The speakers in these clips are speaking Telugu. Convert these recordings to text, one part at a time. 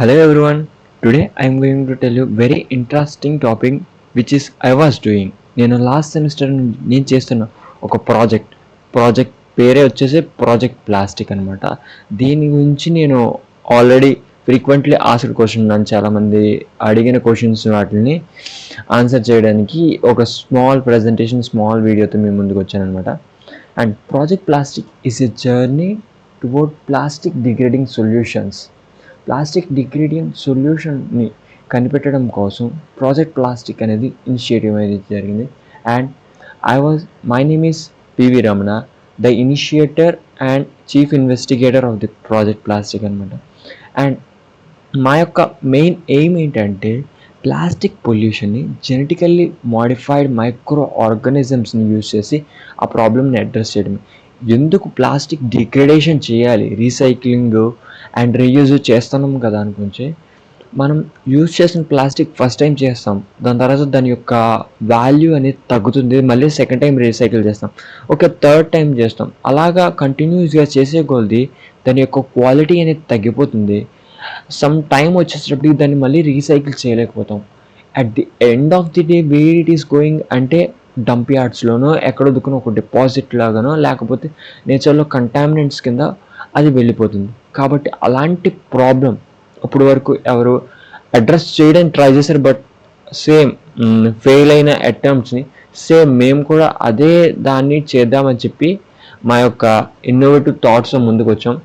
Hello everyone. Today I am going to tell you very interesting topic which is I was doing. నేను లాస్ట్ సెమిస్టర్ నేను చేస్తున్న ఒక ప్రాజెక్ట్ పేరే వచ్చేసి ప్రాజెక్ట్ ప్లాస్టిక్ అనమాట. దీని గురించి నేను ఆల్రెడీ ఫ్రీక్వెంట్లీ ఆస్క్డ్ క్వశ్చన్ నన్ను చాలామంది అడిగిన క్వశ్చన్స్ వాటిని ఆన్సర్ చేయడానికి ఒక స్మాల్ వీడియోతో మీ ముందుకు వచ్చాను అనమాట. And project plastic is a journey towards plastic degrading solutions. Plastic degrading సొల్యూషన్ని కనిపెట్టడం కోసం ప్రాజెక్ట్ ప్లాస్టిక్ అనేది ఇనిషియేటివ్ అనేది జరిగింది. And I was my name is PV Ramana, the initiator and chief investigator of the project plastic అనమాట. అండ్ మా యొక్క మెయిన్ ఎయిమ్ ఏంటంటే plastic పొల్యూషన్ని genetically modified micro ఆర్గానిజమ్స్ని use చేసి ఆ ప్రాబ్లమ్ని అడ్రస్ చేయడమే. ఎందుకు ప్లాస్టిక్ డిగ్రేడేషన్ చేయాలి, రీసైక్లింగ్ అండ్ రీయూజ్ చేస్తున్నాం కదా అనుకుంటే మనం యూజ్ చేసిన ప్లాస్టిక్ ఫస్ట్ టైం చేస్తాం, దాని తర్వాత దాని యొక్క వాల్యూ అనేది తగ్గుతుంది, మళ్ళీ సెకండ్ టైం రీసైకిల్ చేస్తాం, ఒక థర్డ్ టైం చేస్తాం. అలాగా కంటిన్యూస్గా చేసే కొలది దాని యొక్క క్వాలిటీ అనేది తగ్గిపోతుంది. సమ్ టైం వచ్చేటప్పటికి దాన్ని మళ్ళీ రీసైకిల్ చేయలేకపోతాం. At the end of the day where it is going అంటే డంప్ యార్డ్స్లోనో ఎక్కడో దుక్కున ఒక డిపాజిట్ లాగానో లేకపోతే నేచర్లో కంటామినెంట్స్ కింద అది వెళ్ళిపోతుంది. కాబట్టి అలాంటి ప్రాబ్లం ఇప్పుడు వరకు ఎవరు అడ్రస్ చేయడానికి ట్రై చేశారు, బట్ సేమ్ ఫెయిల్ అయిన అటెంప్ట్స్ని సేమ్ మేము కూడా అదే దాన్ని చేద్దామని చెప్పి మా యొక్క ఇన్నోవేటివ్ థాట్స్తో ముందుకు వచ్చాం.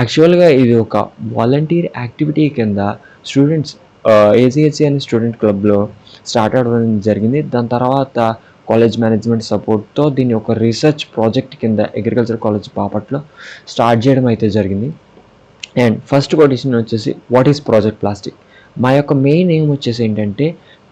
యాక్చువల్గా ఇది ఒక వాలంటీర్ యాక్టివిటీ కింద స్టూడెంట్స్ ఏసీహెచ్సి అనే స్టూడెంట్ క్లబ్లో స్టార్ట్ అవ్వడం జరిగింది. దాని తర్వాత కాలేజ్ మేనేజ్మెంట్ సపోర్ట్తో దీన్ని ఒక రీసెర్చ్ ప్రాజెక్ట్ కింద అగ్రికల్చర్ కాలేజ్ బాపట్లో స్టార్ట్ చేయడం అయితే జరిగింది. అండ్ ఫస్ట్ క్వశ్చన్ వచ్చేసి వాట్ ఈస్ ప్రాజెక్ట్ ప్లాస్టిక్. మా యొక్క మెయిన్ ఎయిమ్ వచ్చేసి ఏంటంటే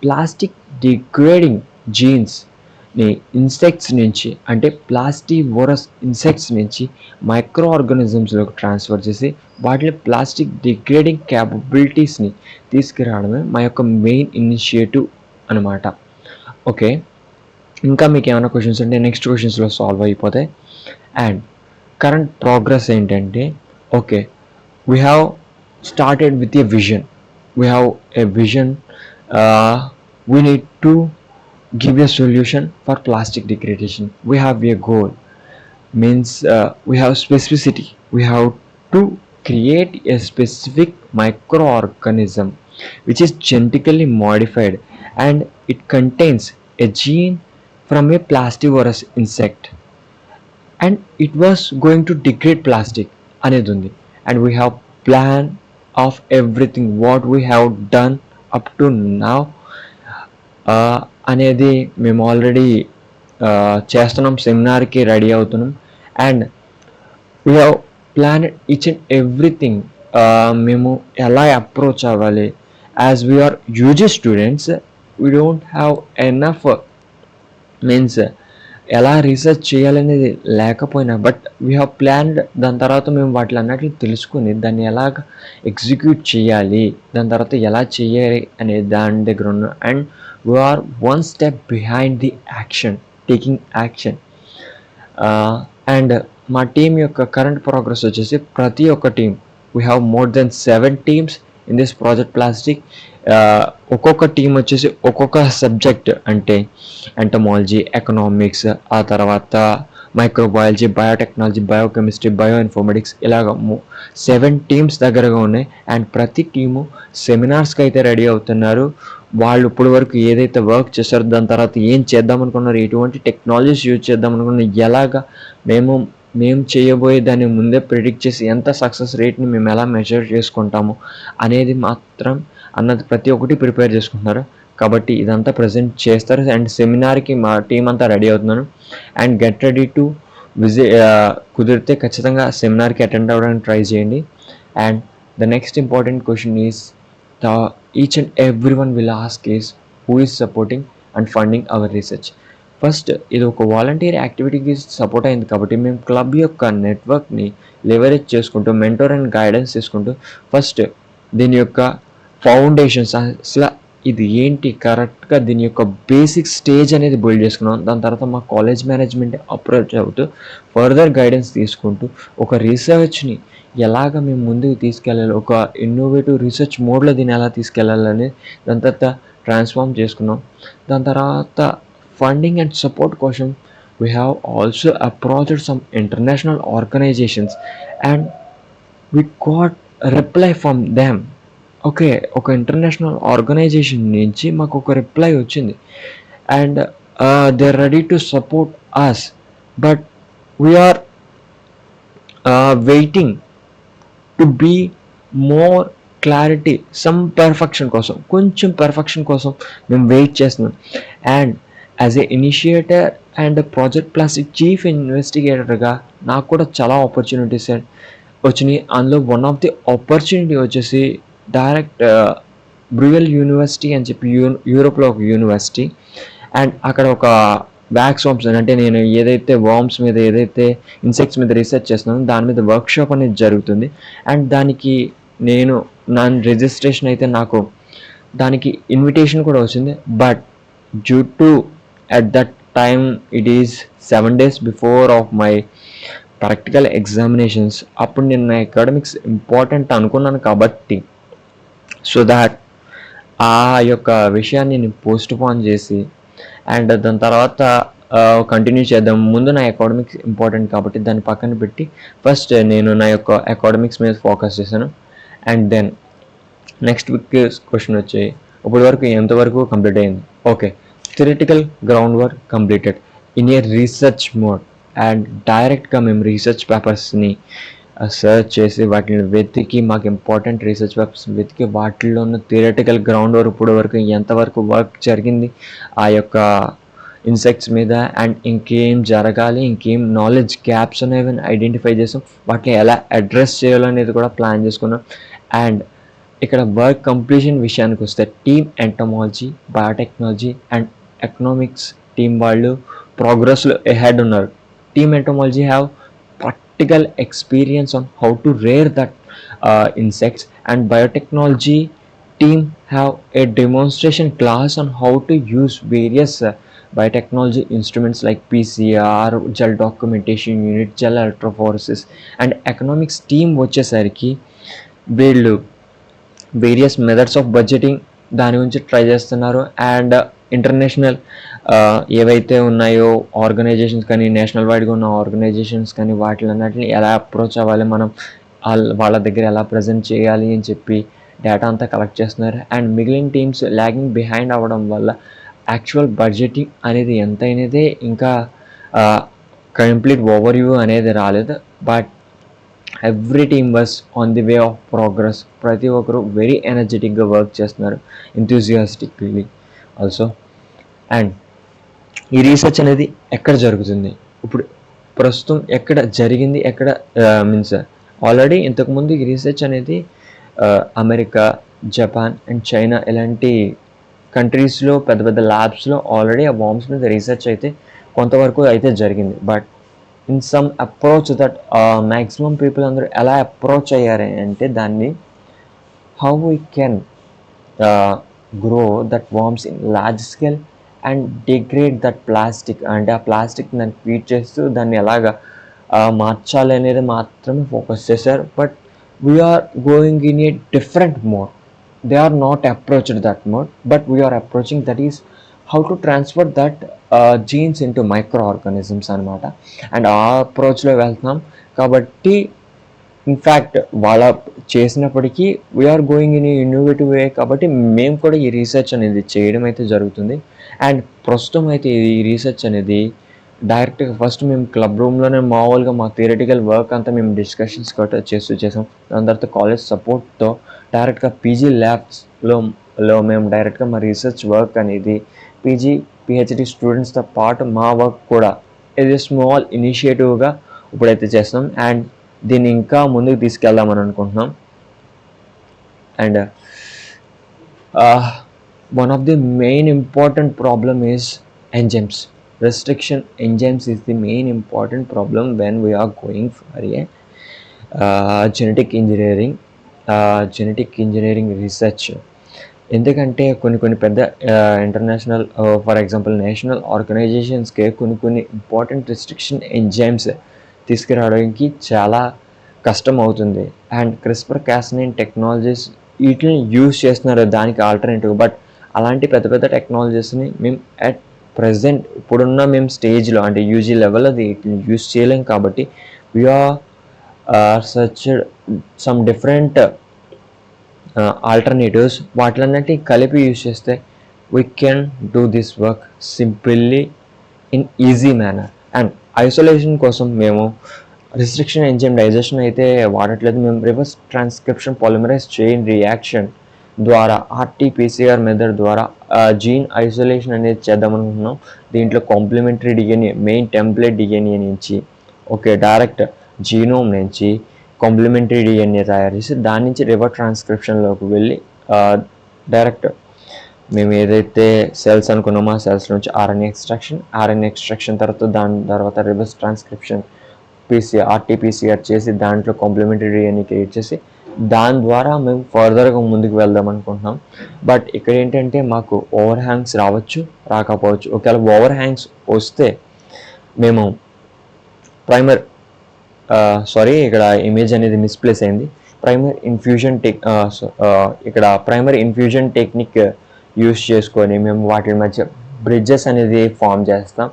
ప్లాస్టిక్ డిగ్రేడింగ్ జీన్స్ని ఇన్సెక్ట్స్ నుంచి అంటే ప్లాస్టివోరస్ ఇన్సెక్ట్స్ నుంచి మైక్రో ఆర్గానిజమ్స్లోకి ట్రాన్స్ఫర్ చేసి వాటిలో ప్లాస్టిక్ డిగ్రేడింగ్ క్యాపబిలిటీస్ని తీసుకురావడమే మా యొక్క మెయిన్ ఇనిషియేటివ్ అనమాట. ఓకే, ఇంకా మీకు ఏమైనా క్వశ్చన్స్ ఉంటే నెక్స్ట్ క్వశ్చన్స్లో సాల్వ్ అయిపోతాయి. అండ్ కరెంట్ ప్రోగ్రెస్ ఏంటంటే okay, we have started with a vision. We have a vision. We need to give a solution for plastic degradation. We have a goal, means we have specificity. We have to create a specific microorganism which is genetically modified and it contains a gene from a plastivorous insect and it was going to degrade plastic అనేది ఉంది. And we have plan of everything what we have done up to now అనేది మేము ఆల్రెడీ చేస్తున్నాం, సెమినార్కి రెడీ అవుతున్నాం. And we have plan each and everything. మేము ఎలా అప్రోచ్ అవ్వాలి, as we are UG students we don't have enough means ఎలా రీసెర్చ్ చేయాలనేది లేకపోయినా బట్ వీ హ్యావ్ ప్లాన్డ్. దాని తర్వాత మేము వాటి అన్నిటిని తెలుసుకుని దాన్ని ఎలాగ ఎగ్జిక్యూట్ చేయాలి, దాని తర్వాత ఎలా చేయాలి అనే దాని దగ్గర ఉన్నాం. And we are one step behind the action, taking action. And మా టీం యొక్క కరెంట్ ప్రోగ్రెస్ వచ్చేసి ప్రతి ఒక్క team we have more than 7 teams in this project plastic. ఒక్కొక్క టీం వచ్చేసి ఒక్కొక్క సబ్జెక్ట్ అంటే ఎంటమాలజీ, ఎకనామిక్స్, ఆ తర్వాత microbiology, biotechnology, biochemistry, bioinformatics ఇలాగ 7 teams దగ్గరగా ఉన్నాయి. అండ్ ప్రతి టీము సెమినార్స్కి అయితే రెడీ అవుతున్నారు. వాళ్ళు ఇప్పుడు వరకు ఏదైతే వర్క్ చేస్తారో దాని తర్వాత ఏం చేద్దాం అనుకున్నారు, ఎటువంటి టెక్నాలజీస్ యూజ్ చేద్దాం అనుకున్నారు, ఎలాగా మేము చేయబోయే దాన్ని ముందే ప్రిడిక్ట్ చేసి ఎంత సక్సెస్ రేట్ని మేము ఎలా మెజర్ చేసుకుంటాము అనేది మాత్రం అన్నది ప్రతి ఒక్కటి ప్రిపేర్ చేసుకుంటున్నారు. కాబట్టి ఇదంతా ప్రజెంట్ చేస్తారు. అండ్ సెమినార్కి మా టీం అంతా రెడీ అవుతున్నాను. And get ready to visit, కుదిరితే ఖచ్చితంగా సెమినార్కి అటెండ్ అవ్వడానికి ట్రై చేయండి. And the next important question is each and every one will ask is who is supporting and funding hour research. First ఇది ఒక వాలంటీర్ యాక్టివిటీకి సపోర్ట్ అయింది కాబట్టి మేము క్లబ్ యొక్క నెట్వర్క్ని లెవరేజ్ చేసుకుంటూ మెంటర్ అండ్ గైడెన్స్ తీసుకుంటూ ఫస్ట్ దీని యొక్క ఫౌండేషన్స్, అసలు ఇది ఏంటి కరెక్ట్గా దీని యొక్క బేసిక్ స్టేజ్ అనేది బిల్డ్ చేసుకున్నాం. దాని తర్వాత మా కాలేజ్ మేనేజ్మెంట్ అప్రోచ్ అవుతూ ఫర్దర్ గైడెన్స్ తీసుకుంటూ ఒక రీసెర్చ్ని ఎలాగ మేము ముందుకు తీసుకెళ్ళాలి, ఒక ఇన్నోవేటివ్ రీసెర్చ్ మోడ్లో దీన్ని ఎలా తీసుకెళ్ళాలని దాని తర్వాత ట్రాన్స్ఫార్మ్ చేసుకున్నాం. దాని తర్వాత ఫండింగ్ అండ్ సపోర్ట్ కోసం we have also approached some international organizations and we got a reply from them. Okay, ఒక ఇంటర్నేషనల్ ఆర్గనైజేషన్ నుంచి మాకు ఒక రిప్లై వచ్చింది and they are ready to support us, but we're waiting to be more clarity, some perfection కోసం, కొంచెం పర్ఫెక్షన్ కోసం మేము వెయిట్ చేస్తున్నాం. And as a initiator and project plastic chief ఇన్వెస్టిగేటర్గా నాకు కూడా చాలా ఆపర్చునిటీస్ వచ్చినాయి. అందులో వన్ ఆఫ్ ది ఆపర్చునిటీ వచ్చేసి డైరెక్ట్ బ్రూయల్ యూనివర్సిటీ అని చెప్పి యూరోప్లో ఒక యూనివర్సిటీ, అండ్ అక్కడ ఒక వ్యాక్స్ వామ్స్ అంటే నేను ఏదైతే వామ్స్ మీద ఏదైతే ఇన్సెక్ట్స్ మీద రీసెర్చ్ చేస్తున్నానో దాని మీద వర్క్షాప్ అనేది జరుగుతుంది. అండ్ దానికి నేను నా రిజిస్ట్రేషన్ అయితే నాకు దానికి ఇన్విటేషన్ కూడా వచ్చింది. But due to at that time it is 7 days before of my practical examinations. అప్పుడు నేను నా అకాడమిక్స్ ఇంపార్టెంట్ అనుకున్నాను కాబట్టి సో దాట్ ఆ యొక్క విషయాన్ని నేను పోస్ట్ పోన్ చేసి అండ్ దాని తర్వాత కంటిన్యూ చేద్దాం. ముందు నా అకాడమిక్స్ ఇంపార్టెంట్ కాబట్టి దాన్ని పక్కన పెట్టి ఫస్ట్ నేను నా యొక్క అకాడమిక్స్ మీద ఫోకస్ చేశాను. And then next week question వచ్చాయి, ఇప్పటి వరకు ఎంతవరకు కంప్లీట్ అయింది? Okay, theoretical ground work completed in a research mode. And డైరెక్ట్గా మేము రీసెర్చ్ పేపర్స్ని సర్చ్ చేసి వాటిని వెతికి మాకు ఇంపార్టెంట్ రీసెర్చ్ పేపర్స్ వెతికి వాటిల్లో ఉన్న థియరిటికల్ గ్రౌండ్ వర్క్ ఇప్పుడు వరకు ఎంతవరకు వర్క్ జరిగింది ఆ యొక్క ఇన్సెక్ట్స్ మీద అండ్ ఇంకేం జరగాలి, ఇంకేం నాలెడ్జ్ గ్యాప్స్ అనేవి ఐడెంటిఫై చేసాం, వాటిని ఎలా అడ్రస్ చేయాలనేది కూడా ప్లాన్ చేసుకున్నాం. అండ్ ఇక్కడ వర్క్ కంప్లీషన్ విషయానికి వస్తే team entomology, biotechnology and economics team వాళ్ళు ప్రోగ్రెస్లో ఎహెడ్ ఉన్నారు. Team entomology have practical experience on how to rear that insects, and biotechnology team have a demonstration class on how to use various biotechnology instruments like PCR, gel documentation unit, gel electrophoresis. And economics team వచ్చేసరికి వీళ్ళు వేరియస్ మెథడ్స్ ఆఫ్ బడ్జెటింగ్ దాని గురించి ట్రై చేస్తున్నారు. అండ్ ఇంటర్నేషనల్ ఏవైతే ఉన్నాయో ఆర్గనైజేషన్స్ కానీ నేషనల్ వైడ్గా ఉన్న ఆర్గనైజేషన్స్ కానీ వాటిలన్నిటిని ఎలా అప్రోచ్ అవ్వాలి, మనం వాళ్ళ దగ్గర ఎలా ప్రజెంట్ చేయాలి అని చెప్పి డేటా అంతా కలెక్ట్ చేస్తున్నారు. అండ్ మిగిలిన టీమ్స్ ల్యాగింగ్ బిహైండ్ అవ్వడం వల్ల యాక్చువల్ బడ్జెటింగ్ అనేది ఎంత అనేది ఇంకా కంప్లీట్ ఓవర్ వ్యూ అనేది రాలేదు. But every team was on the way of progress. ప్రతి ఒక్కరు వెరీ ఎనర్జెటిక్గా వర్క్ చేస్తున్నారు, ఎంతూజియాస్టిక్లీ ఆల్సో. అండ్ ఈ రీసెర్చ్ అనేది ఎక్కడ జరుగుతుంది, ఇప్పుడు ప్రస్తుతం ఎక్కడ జరిగింది, ఎక్కడ మీన్స్ ఆల్రెడీ ఇంతకుముందు ఈ రీసెర్చ్ అనేది అమెరికా, జపాన్ అండ్ చైనా ఇలాంటి కంట్రీస్లో పెద్ద పెద్ద ల్యాబ్స్లో ఆల్రెడీ ఆ వామ్స్ మీద రీసెర్చ్ అయితే కొంతవరకు అయితే జరిగింది. But in some approach that maximum people అందరూ ఎలా అప్రోచ్ అయ్యారు అంటే దాన్ని how we can grow that worms in large scale and degrade that plastic, అంటే ఆ ప్లాస్టిక్ దాన్ని ట్రీట్ చేస్తూ దాన్ని ఎలాగా మార్చాలి అనేది మాత్రమే ఫోకస్ చేశారు. But we are going in a different mode. They are not approached that mode, but we are approaching that is how to transfer that genes into microorganisms అనమాట. అండ్ ఆ అప్రోచ్లో వెళ్తున్నాం కాబట్టి ఇన్ఫ్యాక్ట్ వాళ్ళ చేసినప్పటికీ we are going in innovative way కాబట్టి మేము కూడా ఈ రీసెర్చ్ అనేది చేయడం అయితే జరుగుతుంది. అండ్ ప్రస్తుతం అయితే ఈ రీసెర్చ్ అనేది డైరెక్ట్గా ఫస్ట్ మేము క్లబ్ రూమ్లోనే మామూలుగా మా థియరిటికల్ వర్క్ అంతా మేము డిస్కషన్స్ గట్రా చేసాం. దాని తర్వాత కాలేజ్ సపోర్ట్తో డైరెక్ట్గా పీజీ ల్యాబ్స్లో మేము డైరెక్ట్గా మా రీసెర్చ్ వర్క్ అనేది పీజీ పిహెచ్డి స్టూడెంట్స్తో పాటు మా వర్క్ కూడా ఇది స్మాల్ ఇనిషియేటివ్గా ఇప్పుడైతే చేస్తాం. అండ్ దీన్ని ఇంకా ముందుకు తీసుకెళ్దామని అనుకుంటున్నాం. And one of the main important problem is enzymes. Restriction enzymes is the main important problem when we are going for a genetic engineering research. ఎందుకంటే కొన్ని పెద్ద ఇంటర్నేషనల్ ఫర్ ఎగ్జాంపుల్ నేషనల్ ఆర్గనైజేషన్స్‌కే కొన్ని ఇంపార్టెంట్ రిస్ట్రిక్షన్ ఎంజైమ్స్ తీసుకురావడానికి చాలా కష్టం అవుతుంది. అండ్ క్రిస్పర్ కాస్‌నైన్ టెక్నాలజీస్ వీటిని యూజ్ చేస్తున్నారు దానికి ఆల్టర్‌నేటివ్. బట్ అలాంటి పెద్ద టెక్నాలజీస్‌ని మేము అట్ ప్రెజెంట్ ఇప్పుడున్న మేము స్టేజ్‌లో అంటే యూజీ లెవెల్‌లో వీటిని యూజ్ చేయలేం కాబట్టి we are searched some different alternatives వాటిలన్నిటిని కలిపి యూజ్ చేస్తే we can do this work simply in easy manner. And isolation కోసం మేము రిస్ట్రిక్షన్ ఎంజైమ్ డైజెషన్ అయితే వాడట్లేదు. మేము reverse transcription polymerize chain reaction ద్వారా ఆర్టీపీసీఆర్ మెథడ్ ద్వారా జీన్ ఐసోలేషన్ అనేది చేద్దామనుకుంటున్నాం. దీంట్లో complementary DNA main template DNA నుంచి డైరెక్ట్ జీనోమ్ నుంచి కాంప్లిమెంటరీ డిఎన్ఏ తయారు చేసి దాని నుంచి రివర్స్ ట్రాన్స్క్రిప్షన్లోకి వెళ్ళి డైరెక్ట్ మేము ఏదైతే సెల్స్ అనుకున్నామో ఆ సెల్స్ నుంచి ఆర్ఎన్ఏ ఎక్స్ట్రాక్షన్ తర్వాత రివర్స్ ట్రాన్స్క్రిప్షన్ ఆర్టీపీసీఆర్ చేసి దాంట్లో కాంప్లిమెంటరీ డిఎన్ఏ క్రియేట్ చేసి దాని ద్వారా మేము ఫర్దర్గా ముందుకు వెళ్దాం అనుకుంటున్నాం. బట్ ఇక్కడ ఏంటంటే మాకు ఓవర్ హ్యాంగ్స్ రావచ్చు, రాకపోవచ్చు. ఒకవేళ ఓవర్ హ్యాంగ్స్ వస్తే మేము ఇక్కడ ఇమేజ్ అనేది మిస్ప్లేస్ అయింది. ప్రైమరీ ఇన్ఫ్యూజన్ టెక్నిక్ యూస్ చేసుకొని మేము వాటి మధ్య బ్రిడ్జెస్ అనేది ఫామ్ చేస్తాం.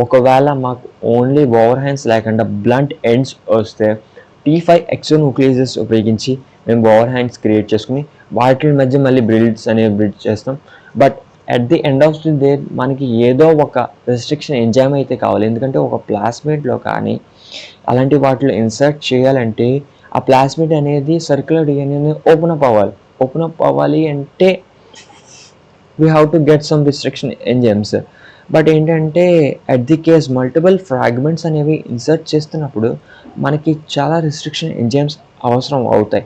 ఒకవేళ మాకు ఓన్లీ ఓవర్ హ్యాండ్స్ లేకుండా బ్లంట్ ఎండ్స్ వస్తే T5 ఎక్సోన్యూక్లియసెస్ ఉపయోగించి మేము ఓవర్ హ్యాండ్స్ క్రియేట్ చేసుకుని వాటి మధ్య మళ్ళీ బ్రిడ్జ్ చేస్తాం. But at the end of the day మనకి ఏదో ఒక రెస్ట్రిక్షన్ ఎంజైమ్ అయితే కావాలి. ఎందుకంటే ఒక ప్లాస్మిడ్లో కానీ అలాంటి వాటిలో ఇన్సర్ట్ చేయాలంటే ఆ ప్లాస్మిడ్ అనేది సర్క్యులర్ డిఎన్ఏని ఓపెన్ అప్ అవ్వాలి అంటే we have to get some restriction enzymes. But ఏంటంటే at the case multiple fragments అనేవి ఇన్సర్ట్ చేస్తున్నప్పుడు మనకి చాలా రిస్ట్రిక్షన్ ఎంజైమ్స్ అవసరం అవుతాయి.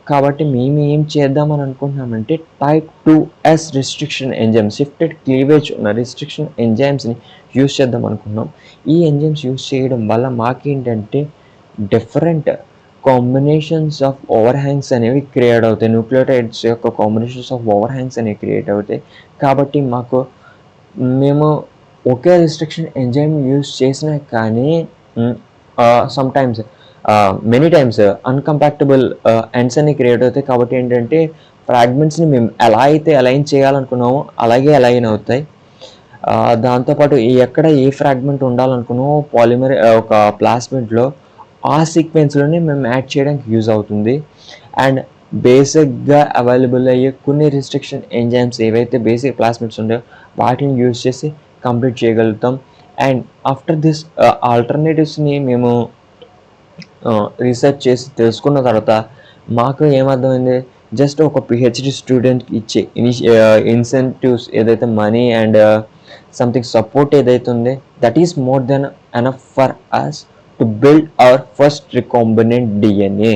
కాబట్టి మేము ఏం చేద్దామని అనుకుంటున్నామంటే type 2S restriction enzyme shifted cleavage ఉన్న రిస్ట్రిక్షన్ ఎంజైమ్స్ని యూజ్ చేద్దాం అనుకుంటున్నాం. ఈ ఎంజైమ్స్ యూజ్ చేయడం వల్ల మాకేంటంటే different combinations of overhangs అనేవి క్రియేట్ అవుతాయి. న్యూక్లియోటైడ్స్ యొక్క కాంబినేషన్స్ ఆఫ్ ఓవర్ హ్యాంగ్స్ అనేవి క్రియేట్ అవుతాయి. కాబట్టి మేము ఒకే రిస్ట్రిక్షన్ ఎంజైమ్ యూజ్ చేసినా కానీ sometimes many times incompatible ends అనేవి క్రియేట్ అవుతాయి. కాబట్టి ఏంటంటే ఫ్రాగ్మెంట్స్ని మేము ఎలా అయితే అలైన్ చేయాలనుకున్నామో అలాగే అలైన్ అవుతాయి. దాంతోపాటు ఎక్కడ ఏ ఫ్రాగ్మెంట్ ఉండాలనుకున్నామో పాలిమర్ ఒక ప్లాస్మిడ్లో ఆ సీక్వెన్స్లోనే మేము యాడ్ చేయడానికి యూజ్ అవుతుంది. అండ్ బేసిక్గా అవైలబుల్ అయ్యే కొన్ని రిస్ట్రిక్షన్ ఎంజైమ్స్ ఏవైతే బేసిక్ ప్లాస్మిడ్స్ ఉన్నాయో వాటిని యూజ్ చేసి కంప్లీట్ చేయగలుగుతాం. అండ్ ఆఫ్టర్ దిస్ ఆల్టర్నేటివ్స్ని మేము రీసెర్చ్ చేసి తెలుసుకున్న తర్వాత మాకు ఏమర్థమైంది, జస్ట్ ఒక పిహెచ్డి స్టూడెంట్కి ఇచ్చే ఇన్సెంటివ్స్ ఏదైతే మనీ అండ్ సంథింగ్ సపోర్ట్ ఏదైతే ఉందో that is more than enough for us to build our first recombinant DNA.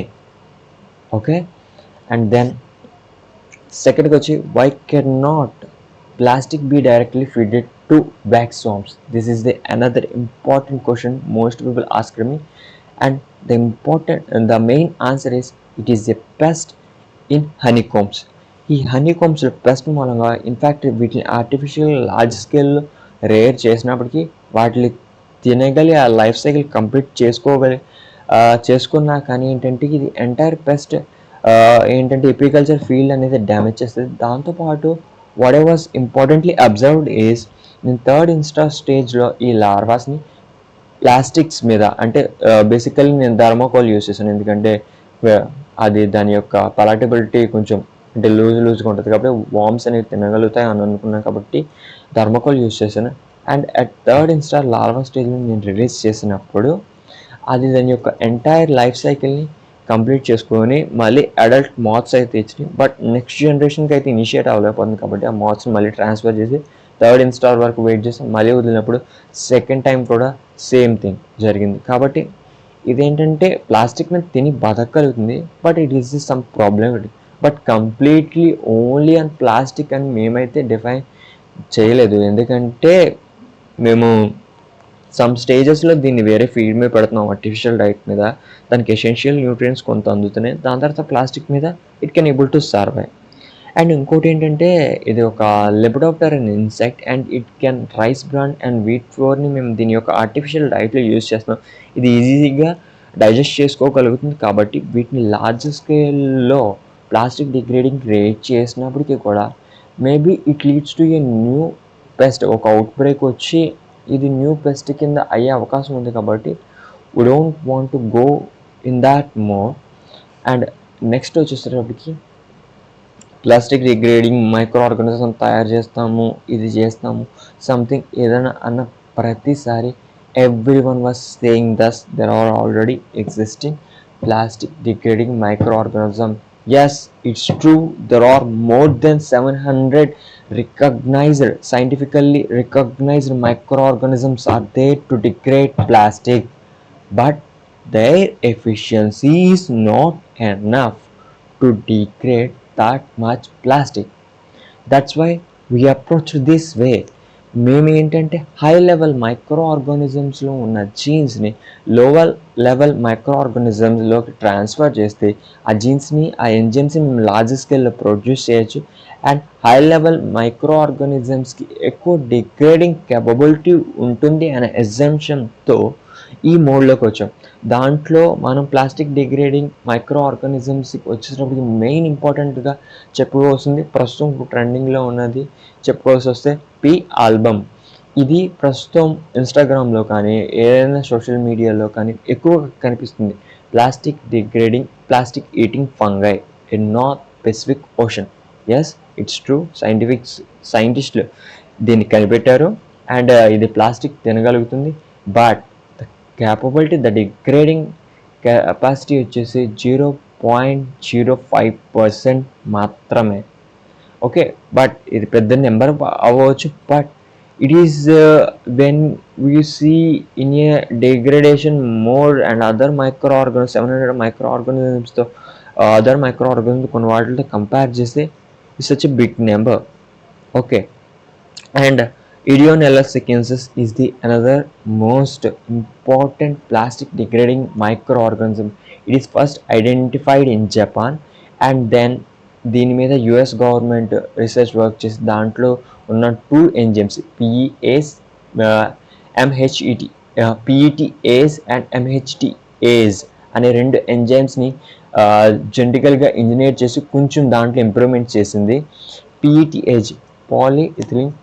Okay, and then సెకండ్కి వచ్చి why can not plastic be directly fed to waxworms? This is another important question most people ask me, and the main answer is it is a pest in honeycombs. ఈ హనీకోమ్స్ పెస్ట్ మూలంగా ఇన్ఫ్యాక్ట్ వీటిని ఆర్టిఫిషియల్ లార్జ్ స్కేల్ రేర్ చేసినప్పటికీ వాటిని తినగలి ఆ లైఫ్ సైకిల్ కంప్లీట్ చేసుకున్నా కానీ ఏంటంటే ఇది ఎంటైర్ పెస్ట్ ఏంటంటే ఎపికల్చర్ ఫీల్డ్ అనేది డ్యామేజ్ చేస్తుంది. దాంతోపాటు what I was importantly observed is నేను థర్డ్ ఇన్స్టా స్టేజ్లో ఈ లార్వాస్ని ప్లాస్టిక్స్ మీద అంటే బేసికల్లీ నేను థర్మోకోల్ యూజ్ చేశాను. ఎందుకంటే అది దాని యొక్క పలాటబిలిటీ కొంచెం అంటే లూజ్గా ఉంటుంది కాబట్టి వామ్స్ అనేవి తినగలుగుతాయి అని అనుకున్నాను కాబట్టి థర్మోకోల్ యూజ్ చేశాను. And at third Insta larva స్టేజ్లో నేను రిలీజ్ చేసినప్పుడు అది దాని యొక్క ఎంటైర్ లైఫ్ సైకిల్ని కంప్లీట్ చేసుకొని మళ్ళీ అడల్ట్ మాత్స్ అయితే ఇచ్చినాయి. బట్ నెక్స్ట్ జనరేషన్కి అయితే ఇనిషియేట్ అవ్వలేకపోతుంది కాబట్టి ఆ మాత్స్ని మళ్ళీ ట్రాన్స్ఫర్ చేసి థర్డ్ ఇన్స్టాల్ వరకు వెయిట్ చేసి మళ్ళీ వదిలినప్పుడు సెకండ్ టైం కూడా సేమ్ థింగ్ జరిగింది. కాబట్టి ఇదేంటంటే ప్లాస్టిక్ మీద తిని బతకగలుగుతుంది, but it is some problem. But completely only and plastic అని మేమైతే డిఫైన్ చేయలేదు. ఎందుకంటే మేము సమ్ స్టేజెస్లో దీన్ని వేరే ఫీడ్ మీద పెడుతున్నాం, ఆర్టిఫిషియల్ డైట్ మీద. దానికి ఎసెన్షియల్ న్యూట్రియంట్స్ కొంత అందుతున్నాయి. దాని తర్వాత ప్లాస్టిక్ మీద it can able to survive. And ఇంకోటి ఏంటంటే ఇది ఒక lepidoptera and insect and it can rice bran and wheat ఫ్లోర్ని మేము దీని యొక్క ఆర్టిఫిషియల్ డైట్లో యూజ్ చేస్తున్నాం. ఇది ఈజీగా డైజెస్ట్ చేసుకోగలుగుతుంది కాబట్టి వీటిని లార్జ్ స్కేల్లో ప్లాస్టిక్ డిగ్రేడింగ్ క్రియేట్ చేసినప్పటికీ కూడా maybe it leads to a new pest, ఒక అవుట్ బ్రేక్ వచ్చి ఇది న్యూ పెస్ట్ కింద అయ్యే అవకాశం ఉంది కాబట్టి we don't want to go in that more. And next వచ్చేసేటప్పటికి ప్లాస్టిక్ డిగ్రేడింగ్ మైక్రో ఆర్గానిజం తయారు చేస్తాము, ఇది చేస్తాము సంథింగ్ ఏదైనా అన్న ప్రతిసారి every one was saying thus there are already existing plastic degrading microorganism. Yes, it's true, there are more than 700 recognized, scientifically recognized microorganisms are there to degrade plastic, but their efficiency is not enough to degrade that much plastic. That's why we approach this way. మేము ఏంటంటే హై లెవెల్ మైక్రో ఆర్గానిజమ్స్లో ఉన్న జీన్స్ని లోవర్ లెవెల్ మైక్రో ఆర్గానిజమ్స్లోకి ట్రాన్స్ఫర్ చేస్తే ఆ జీన్స్ని ఆ ఎంజైమ్స్ని మేము లార్జ్ స్కేల్లో ప్రొడ్యూస్ చేయొచ్చు. అండ్ హై లెవెల్ మైక్రో ఆర్గానిజమ్స్కి ఎక్కువ డిగ్రేడింగ్ కేపబిలిటీ ఉంటుంది అనే ఎగ్జంప్షన్తో ఈ మోడ్లోకి వచ్చాం. దాంట్లో మనం ప్లాస్టిక్ డిగ్రేడింగ్ మైక్రో ఆర్గానిజమ్స్కి వచ్చేటప్పటికి మెయిన్ ఇంపార్టెంట్గా చెప్పుకోవాల్సింది ప్రస్తుతం ట్రెండింగ్లో ఉన్నది చెప్పుకోవాల్సి వస్తే పీ ఆల్బమ్. ఇది ప్రస్తుతం ఇన్స్టాగ్రామ్లో కానీ ఏదైనా సోషల్ మీడియాలో కానీ ఎక్కువగా కనిపిస్తుంది. Plastic degrading plastic eating fungi in North Pacific Ocean. Yes, it's true, సైంటిస్టులు దీన్ని కనిపెట్టారు అండ్ ఇది ప్లాస్టిక్ తినగలుగుతుంది. But the capability, the degrading capacity వచ్చేసి 0.05% మాత్రమే. ఓకే, బట్ ఇది పెద్ద నెంబర్ అవ్వచ్చు, but it is when we see in a degradation mode and other microorganisms 700 మైక్రో ఆర్గానిజమ్స్తో అదర్ మైక్రో ఆర్గానిజమ్స్ కొన్ని వాటితో కంపేర్ చేస్తే it's such a big number. Okay, and Ideonella sequences is the another most important plastic degrading microorganism. It is first identified in Japan and then దీని మీద యుఎస్ గవర్నమెంట్ రీసెర్చ్ వర్క్ చేసి దాంట్లో ఉన్న 2 ఎంజైమ్స్ పిఈఏస్ ఎంహెచ్ఈటి పిఈటిఏస్ అండ్ ఎంహెచ్టిఏస్ అనే 2 ఎంజైమ్స్ని జెనెటికల్గా ఇంజనీర్ చేసి కొంచెం దాంట్లో ఇంప్రూవ్మెంట్ చేసింది. పిఈటిఏజ్ పాలీఇథిలిన్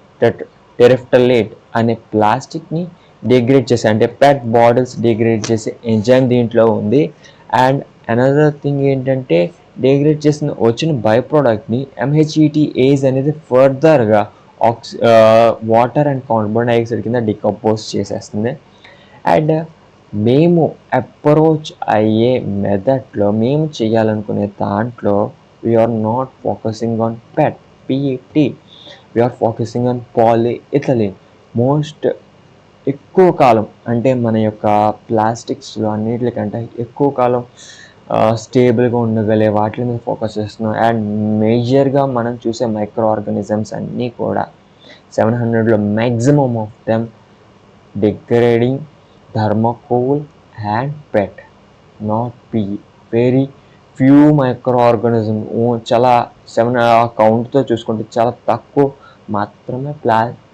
టెరెఫ్టలేట్ అనే ప్లాస్టిక్ని డిగ్రేడ్ చేసే అంటే పెట్ బాటిల్స్ డిగ్రేడ్ చేసే ఎంజైమ్ దీంట్లో ఉంది. అండ్ అనదర్ థింగ్ ఏంటంటే డిగ్రేడ్ చేసిన వచ్చిన బై ప్రోడక్ట్ని ఎంహెచ్ఈటిఏస్ అనేది ఫర్దర్గా వాటర్ అండ్ కార్బన్ డైఆక్సైడ్ కింద డికంపోజ్ చేసేస్తుంది. అండ్ మేము అప్రోచ్ అయ్యే మెథడ్లో మేము చేయాలనుకునే దాంట్లో we are not focusing on PET, we are focusing on polyethylene. Most ఎక్కువ కాలం అంటే మన యొక్క ప్లాస్టిక్స్లో అన్నిటికంటే ఎక్కువ కాలం స్టేబుల్గా ఉండగలే వాటి మీద ఫోకస్ చేస్తున్నాం. అండ్ మేజర్గా మనం చూసే మైక్రో ఆర్గానిజమ్స్ అన్నీ కూడా 700లో maximum of them degrading thermocol and PET, not PE. Very few microorganism, చాలా 7 కౌంట్తో చూసుకుంటే చాలా తక్కువ మాత్రమే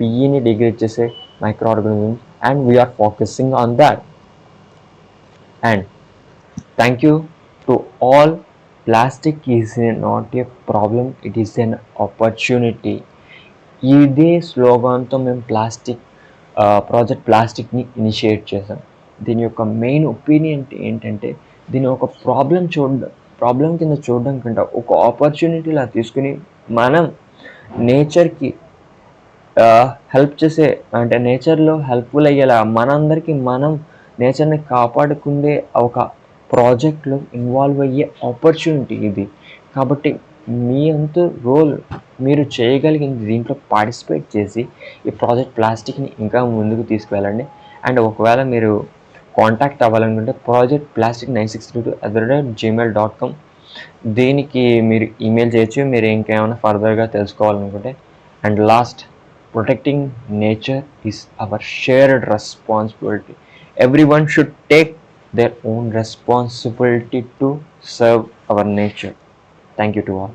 పీఈని డిగ్రేడ్ చేసే microorganism and we're focusing on that. And thank you to all. Plastic is not a problem, it is an opportunity. ఇదే స్లోగాన్తో మేము ప్రాజెక్ట్ ప్లాస్టిక్ని ఇనిషియేట్ చేసాం. దీని యొక్క మెయిన్ ఒపీనియన్ ఏంటంటే దీని ఒక ప్రాబ్లం కింద చూడడం కంటే ఒక ఆపర్చునిటీలా తీసుకుని మనం నేచర్కి హెల్ప్ చేసే అంటే నేచర్లో హెల్ప్ఫుల్ అయ్యేలా మనందరికీ మనం నేచర్ని కాపాడుకునే ఒక ప్రాజెక్ట్లో ఇన్వాల్వ్ అయ్యే ఆపర్చునిటీ ఇది. కాబట్టి మీ అంత రోల్ మీరు చేయగలిగింది దీంట్లో పార్టిసిపేట్ చేసి ఈ ప్రాజెక్ట్ ప్లాస్టిక్ని ఇంకా ముందుకు తీసుకువెళ్ళండి. అండ్ ఒకవేళ మీరు కాంటాక్ట్ అవ్వాలనుకుంటే ప్రాజెక్ట్ ప్లాస్టిక్ 9632@gmail.com దీనికి మీరు ఈమెయిల్ చేయొచ్చు మీరు ఇంకేమైనా ఫర్దర్గా తెలుసుకోవాలనుకుంటే. And last, protecting nature is our shared responsibility. Everyone should take their own responsibility to serve our nature. Thank you to all.